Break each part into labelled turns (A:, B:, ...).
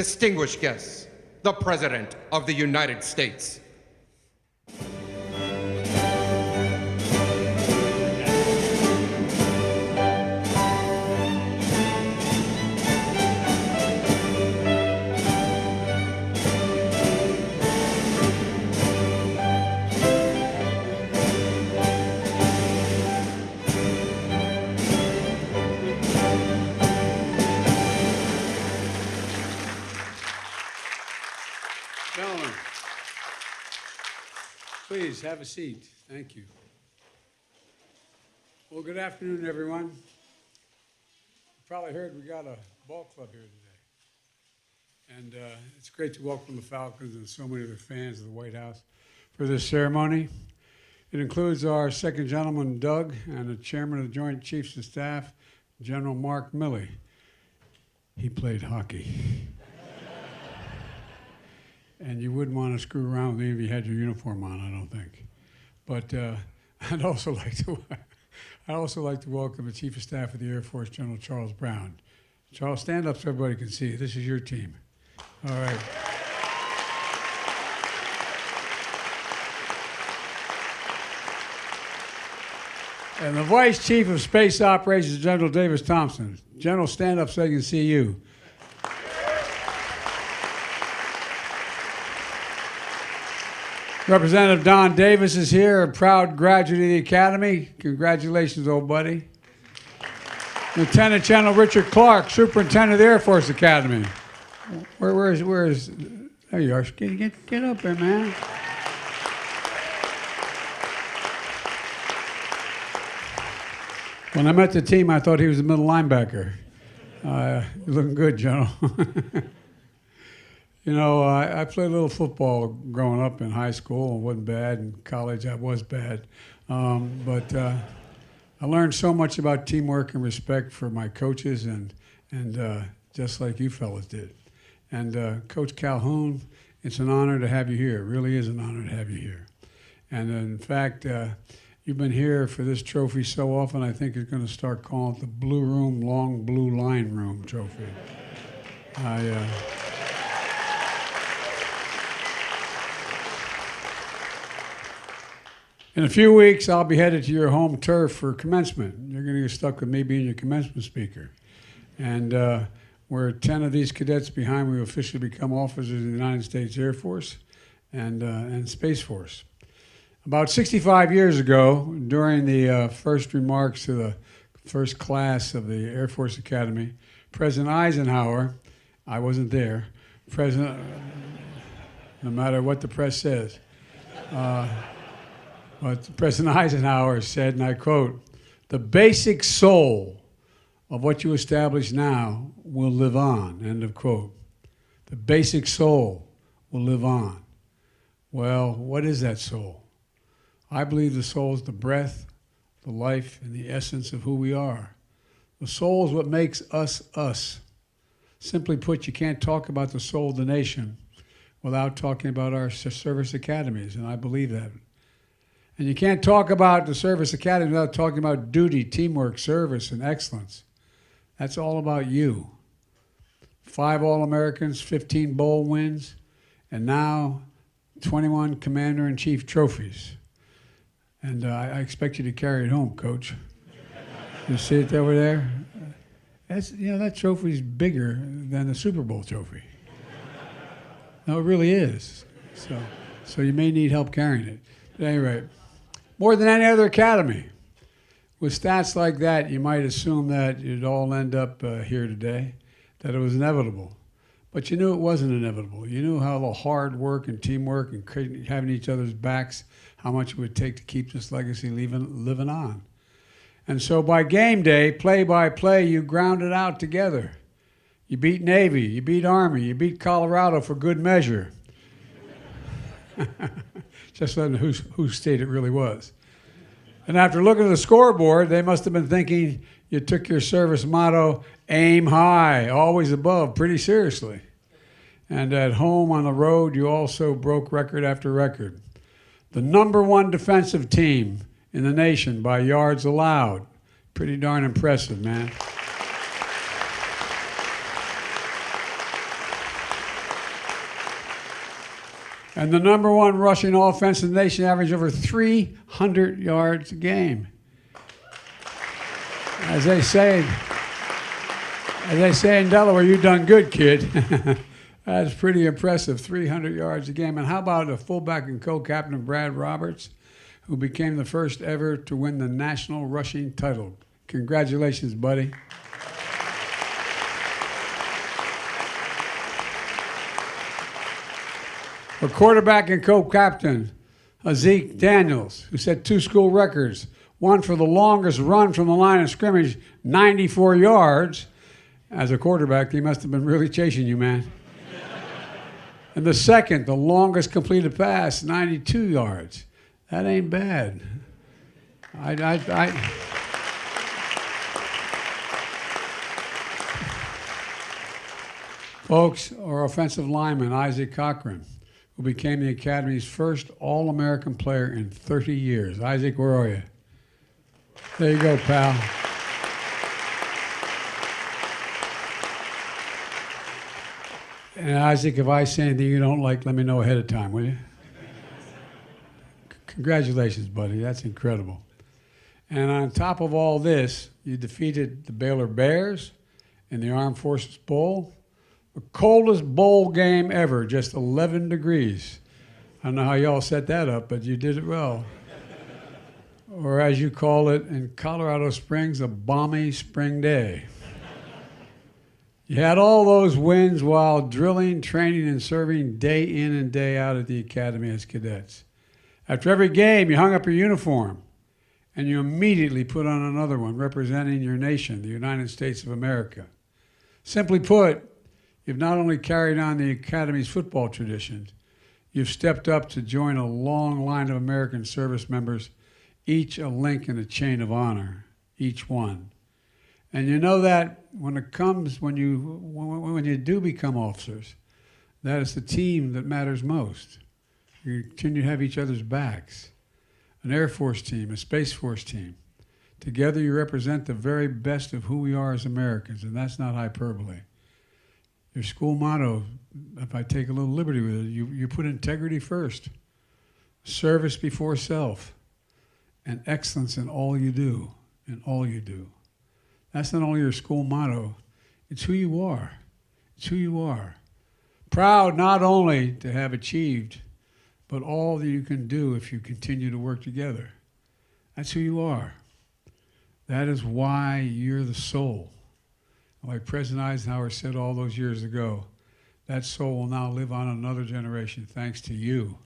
A: distinguished guests, the President of the United States.
B: Gentlemen, please have a seat. Thank you. Well, good afternoon, everyone. You probably heard we got a ball club here today. And it's great to welcome the Falcons and so many of their fans of the White House for this ceremony. It includes our second gentleman, Doug, and the chairman of the Joint Chiefs of Staff, General Mark Milley. He played hockey. And you wouldn't want to screw around with me if you had your uniform on, I don't think. But I'd also like to welcome the Chief of Staff of the Air Force, General Charles Brown. Charles, stand up so everybody can see you. This is your team. All right. And the Vice Chief of Space Operations, General Davis Thompson. General, stand up so they can see you. Representative Don Davis is here, a proud graduate of the Academy. Congratulations, old buddy. Lieutenant General Richard Clark, Superintendent of the Air Force Academy. Where is, there you are. Get up there, man. When I met the team, I thought he was a middle linebacker. You're looking good, General. You know, I played a little football growing up in high school. It wasn't bad. In college, I was bad. But I learned so much about teamwork and respect for my coaches, and just like you fellas did. And Coach Calhoun, it's an honor to have you here. It really is an honor to have you here. And in fact, you've been here for this trophy so often, I think it's going to start calling it the Blue Room, Long Blue Line Room trophy. In a few weeks, I'll be headed to your home turf for commencement. You're going to get stuck with me being your commencement speaker. And we're 10 of these cadets behind. We officially become officers of the United States Air Force and Space Force. About 65 years ago, during the first remarks to the first class of the Air Force Academy, President Eisenhower, I wasn't there, no matter what the press says, but President Eisenhower said, and I quote, "The basic soul of what you establish now will live on," end of quote. The basic soul will live on. Well, what is that soul? I believe the soul is the breath, the life, and the essence of who we are. The soul is what makes us us. Simply put, you can't talk about the soul of the nation without talking about our service academies, and I believe that. And you can't talk about the service academy without talking about duty, teamwork, service, and excellence. That's all about you. 5 All-Americans, 15 bowl wins, and now 21 Commander-in-Chief trophies. And I expect you to carry it home, Coach. You see it over there? That's, you know, that trophy's bigger than the Super Bowl trophy. No, it really is. So you may need help carrying it. But at any rate, more than any other academy, with stats like that, you might assume that you'd all end up here today, that it was inevitable. But you knew it wasn't inevitable. You knew how the hard work and teamwork and having each other's backs, how much it would take to keep this legacy living on. And so by game day, play by play, you ground it out together. You beat Navy, you beat Army, you beat Colorado for good measure. Just letting whose state it really was. And after looking at the scoreboard, they must have been thinking you took your service motto, aim high, always above, pretty seriously. And at home on the road, you also broke record after record. The #1 defensive team in the nation by yards allowed. Pretty darn impressive, man. And the number one rushing offense in the nation, averaged over 300 yards a game. As they say in Delaware, you done good, kid. That's pretty impressive, 300 yards a game. And how about the fullback and co-captain Brad Roberts, who became the first ever to win the national rushing title? Congratulations, buddy. A quarterback and co-captain, Zeke Daniels, who set 2 school records, one for the longest run from the line of scrimmage, 94 yards. As a quarterback, he must have been really chasing you, man. And the second, the longest completed pass, 92 yards. That ain't bad. Folks, our offensive lineman, Isaac Cochran, who became the Academy's first All-American player in 30 years. Isaac, where are you? There you go, pal. And Isaac, if I say anything you don't like, let me know ahead of time, will you? Congratulations, buddy. That's incredible. And on top of all this, you defeated the Baylor Bears in the Armed Forces Bowl. The coldest bowl game ever, just 11 degrees. I don't know how y'all set that up, but you did it well. Or as you call it in Colorado Springs, a balmy spring day. You had all those wins while drilling, training, and serving day in and day out at the Academy as cadets. After every game, you hung up your uniform, and you immediately put on another one representing your nation, the United States of America. Simply put, you've not only carried on the Academy's football traditions, you've stepped up to join a long line of American service members, each a link in a chain of honor, each one. And you know that when you do become officers, that is the team that matters most. You continue to have each other's backs. An Air Force team, a Space Force team. Together you represent the very best of who we are as Americans, and that's not hyperbole. Your school motto, if I take a little liberty with it, you put integrity first, service before self, and excellence in all you do, That's not only your school motto, it's who you are. It's who you are. Proud not only to have achieved, but all that you can do if you continue to work together. That's who you are. That is why you're the soul. Like President Eisenhower said all those years ago, that soul will now live on another generation thanks to you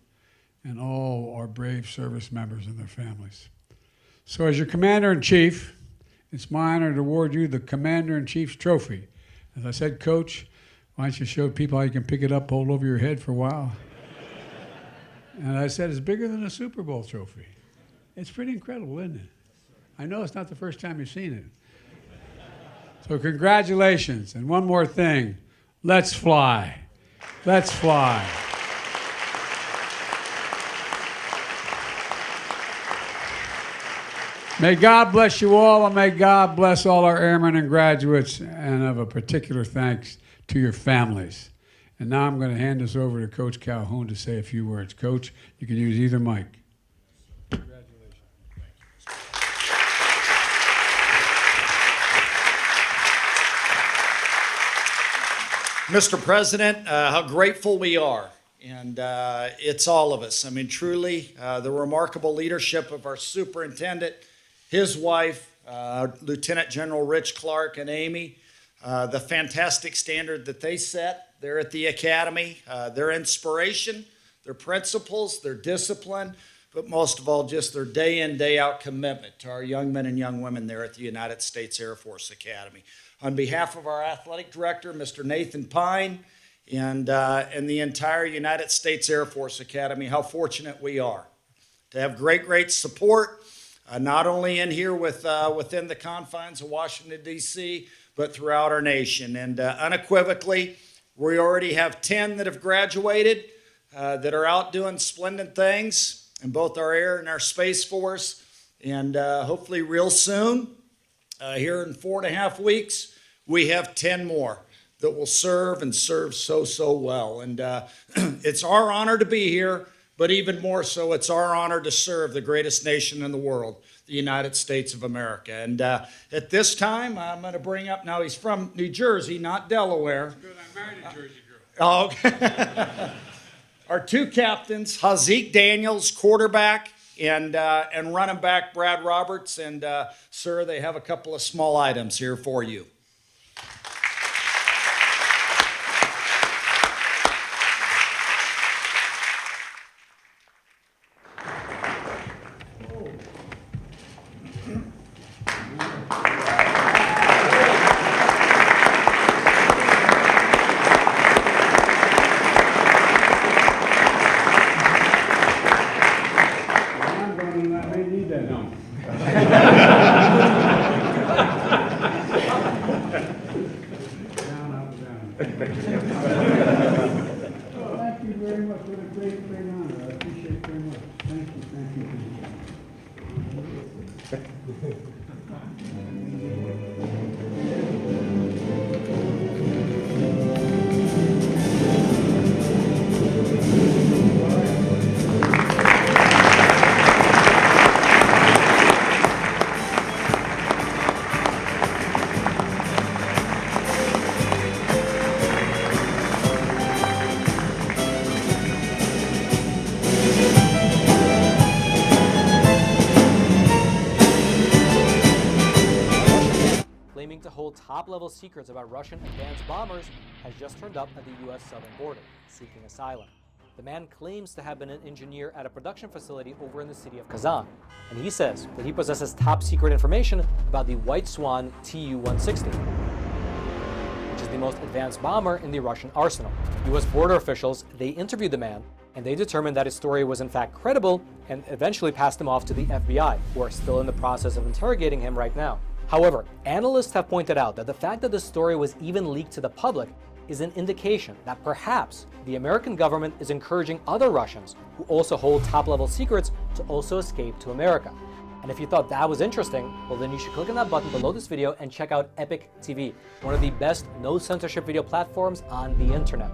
B: and all our brave service members and their families. So as your Commander-in-Chief, it's my honor to award you the Commander-in-Chief's Trophy. As I said, Coach, why don't you show people how you can pick it up, hold it over your head for a while? And I said, it's bigger than a Super Bowl trophy. It's pretty incredible, isn't it? I know it's not the first time you've seen it. So congratulations. And one more thing, let's fly. Let's fly. May God bless you all, and may God bless all our airmen and graduates, and of a particular thanks to your families. And now I'm going to hand this over to Coach Calhoun to say a few words. Coach, you can use either mic. Congratulations.
C: Mr. President, how grateful we are. And it's all of us. I mean, truly, the remarkable leadership of our superintendent, his wife, Lieutenant General Rich Clark, and Amy, the fantastic standard that they set there at the Academy, their inspiration, their principles, their discipline, but most of all, just their day in, day out commitment to our young men and young women there at the United States Air Force Academy. On behalf of our athletic director, Mr. Nathan Pine, and the entire United States Air Force Academy, how fortunate we are to have great support, not only in here within the confines of Washington, D.C., but throughout our nation. And unequivocally, we already have 10 that have graduated that are out doing splendid things in both our Air and our Space Force. And hopefully real soon, here in 4.5 weeks, we have 10 more that will serve and serve so well. And it's our honor to be here, but even more so, it's our honor to serve the greatest nation in the world, the United States of America. And at this time, I'm going to bring up, now he's from New Jersey, not Delaware.
B: Good, I married a Jersey girl.
C: Oh, okay. Our two captains, Hazik Daniels, quarterback, and running back Brad Roberts. And sir, they have a couple of small items here for you.
B: Thank you very much. What a great honor. I appreciate it very much. Thank you.
D: Claiming to hold top-level secrets about Russian advanced bombers has just turned up at the U.S. southern border, seeking asylum. The man claims to have been an engineer at a production facility over in the city of Kazan, and he says that he possesses top-secret information about the White Swan Tu-160, which is the most advanced bomber in the Russian arsenal. U.S. border officials, they interviewed the man, and they determined that his story was in fact credible and eventually passed him off to the FBI, who are still in the process of interrogating him right now. However, analysts have pointed out that the fact that the story was even leaked to the public is an indication that perhaps the American government is encouraging other Russians who also hold top-level secrets to also escape to America. And if you thought that was interesting, well then you should click on that button below this video and check out Epic TV, one of the best no-censorship video platforms on the internet.